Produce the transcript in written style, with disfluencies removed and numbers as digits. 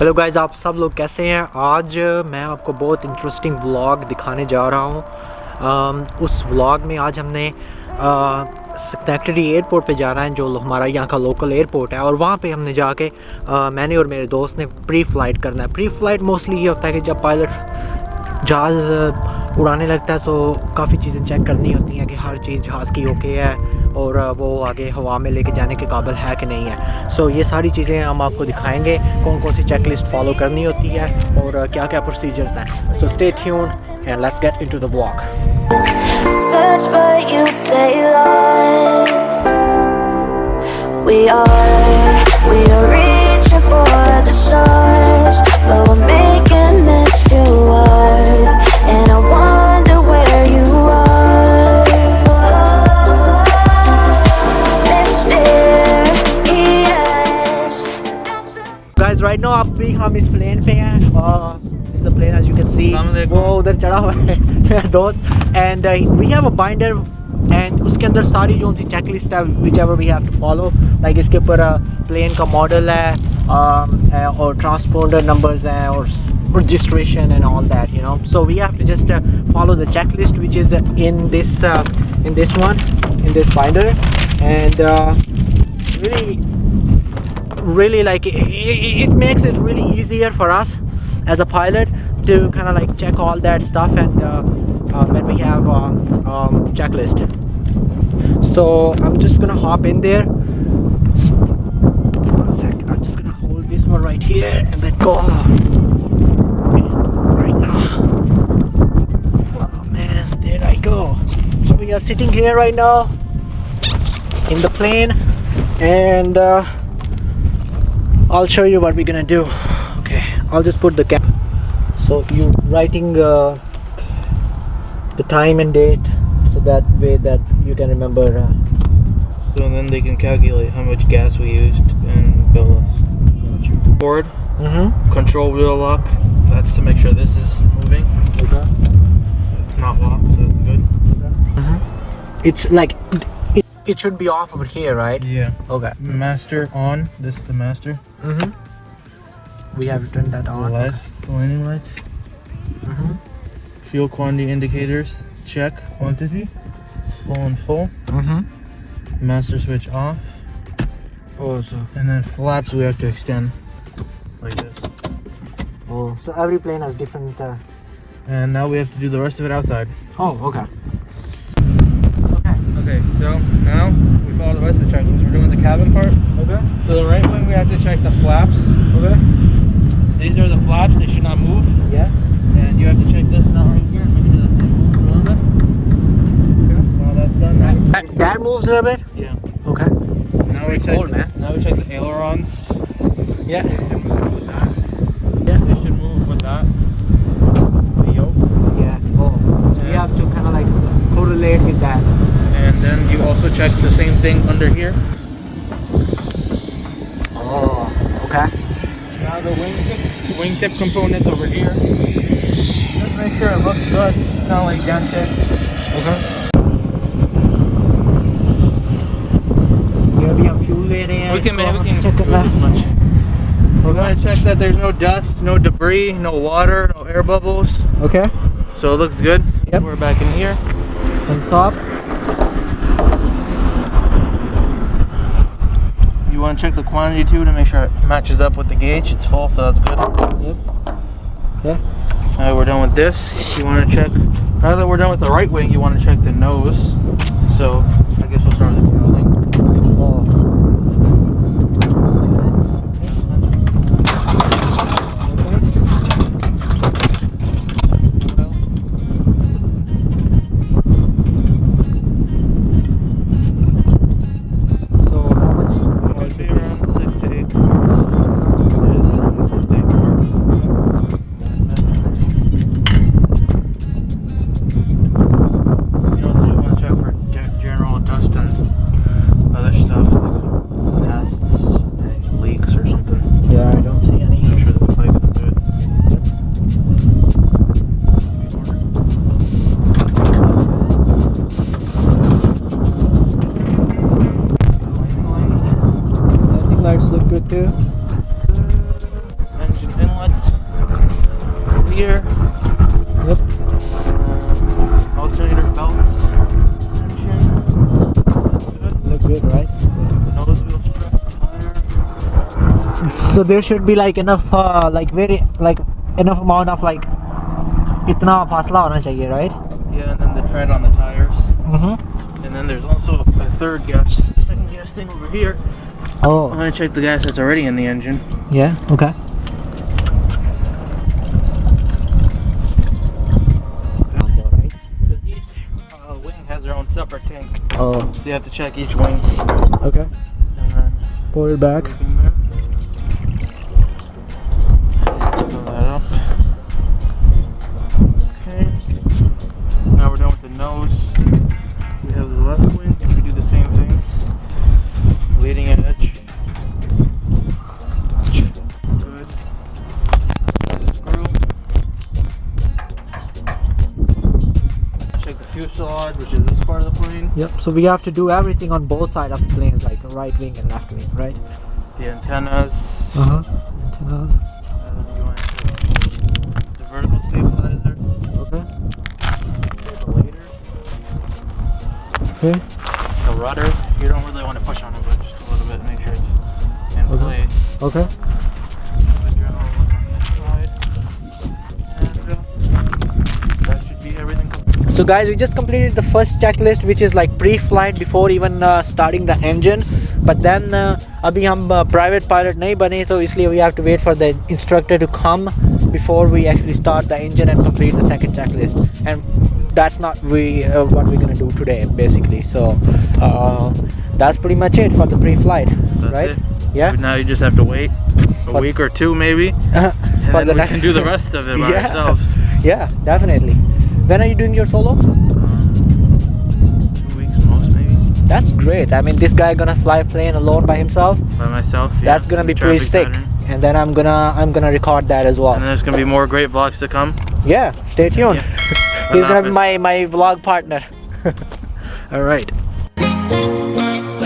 Hello guys, आप सब लोग कैसे हैं। आज मैं आपको बहुत इंटरेस्टिंग व्लॉग दिखाने जा रहा हूँ। उस व्लॉग में आज हमने स्कैनेक्टरी एयरपोर्ट पे जाना है, जो हमारा यहाँ का लोकल एयरपोर्ट है। और वहाँ पे हमने जाके मैंने और मेरे दोस्त ने प्री फ्लाइट करना है। प्री फ्लाइट मोस्टली ये होता है कि जब पायलट जहाज़ उड़ाने लगता है तो काफ़ी चीज़ें चेक करनी होती हैं कि हर चीज़ जहाज़ की ओके है और वो आगे हवा में लेके जाने के काबिल है कि नहीं है। सो ये सारी चीज़ें हम आपको दिखाएंगे, कौन कौन सी चेकलिस्ट फॉलो करनी होती है और क्या क्या प्रोसीजर्स हैं। So stay tuned and let's get into the walk. Search but you stay lost. We are reaching for the stars, but we're making this too hard, and I wonder where you are, mysterious. Guys, right now हम इस plane पे हैं। The plane, as you can see, वो उधर चढ़ा हुआ है मेरा दोस्त। And we have a binder and उसके अंदर सारी जो सी चेक लिस्ट है whichever we have to follow. Like इसके ऊपर प्लेन का मॉडल है और ट्रांसपोंडर नंबर्स हैं और registration and all that, you know. So we have to just follow the checklist which is in this binder. And really like it makes it really easier for us as a pilot to kind of like check all that stuff and when we have checklist. So I'm just gonna hop in there. One sec, I'm just gonna hold this one right here and then go right now. Oh man, there I go. So we are sitting here right now in the plane and I'll show you what we're gonna do. Okay, I'll just put the cap. So you writing the time and date, so that way that you can remember. So then they can calculate how much gas we used and bill us. Board, control wheel lock. That's to make sure this is moving. Okay. It's not locked, so it's good. It's like it should be off over here, right? Yeah. Okay. Master on. This is the master. We have to turn that on. Lights, the landing lights. Fuel quantity indicators. Check quantity. Full and full. Master switch off. Oh, so And then flaps we have to extend like this. so every plane has different. And now we have to do the rest of it outside. Oh, okay. Okay, so now we follow the rest of the checklist. We're doing the cabin part. Okay. So the right wing we have to check the flaps. Okay. These are the flaps, they should not move. Yeah. And you have to check this nut right here. Make sure that it moves a little bit. Okay. Now that's done. Now That moves a little bit. yeah. Okay. Now we check. Now we check the ailerons. Yeah. They should move with that. Yeah. They should move with that. The yoke. Yeah. Oh. So you have to kind of like correlate with that. And then you also check the same thing under here. Oh. Okay. Now the wingtip components over here. Just make sure it looks good. It's not like dented. Okay. ये अभी हम fuel ले रहे हैं। We can check do करना this much. We're going to check that there's no dust, no debris, no water, no air bubbles. Okay. So it looks good. Yep. We're back in here. On top. You want to check the quantity too to make sure it matches up with the gauge. It's full, so that's good. Yep. Okay. Now we're done with this. You want to check. Now that we're done with the right wing, you want to check the nose. So I guess we'll start with the tail wing. gear. Yep. Alternator belts. Look good, right? Nose wheel strap tire. So there should be like enough, enough amount of like, इतना फासला होना चाहिए, right? Yeah, and then the tread on the tires. And then there's also a second gas thing over here. Oh. I'm gonna check the gas that's already in the engine. Yeah. Okay. Because each wing has their own separate tank. Oh. So you have to check each wing. Okay. And then Pull it back. fill that up. Okay. Now we're done with the nose. We have the left wing. We do the same thing. Leading edge. Good. Screw. Check the fuselage, which is this part of the plane. Yep. So we have to do everything on both sides of the planes, like right wing and left wing, right? The antennas. Uh huh. Antennas. You want the vertical stabilizer. Okay. The later. Okay. The rudder. You don't really want to push on it, but just a little bit. Make sure it's in place. Okay. The general look on this side. And that should be everything. So guys, we just completed the first checklist, which is like pre-flight before even starting the engine. But then अभी हम private pilot नहीं बने, तो इसलिए we have to wait for the instructor to come before we actually start the engine and complete the second checklist. And that's not what we're gonna do today, basically. So that's pretty much it for the pre-flight, right? It. Yeah. Now you just have to wait a week or two, maybe, and for then we can do the rest of it by Yeah. ourselves. Yeah, definitely. When are you doing your solo? 2 weeks most, maybe. That's great. I mean, this guy gonna fly a plane alone by himself. By myself. Yeah. That's gonna be pretty Traffic sick. pattern. And then I'm gonna record that as well. And there's gonna be more great vlogs to come. Yeah, stay tuned. Yeah. He's gonna be Enough my vlog partner. All right. Bye.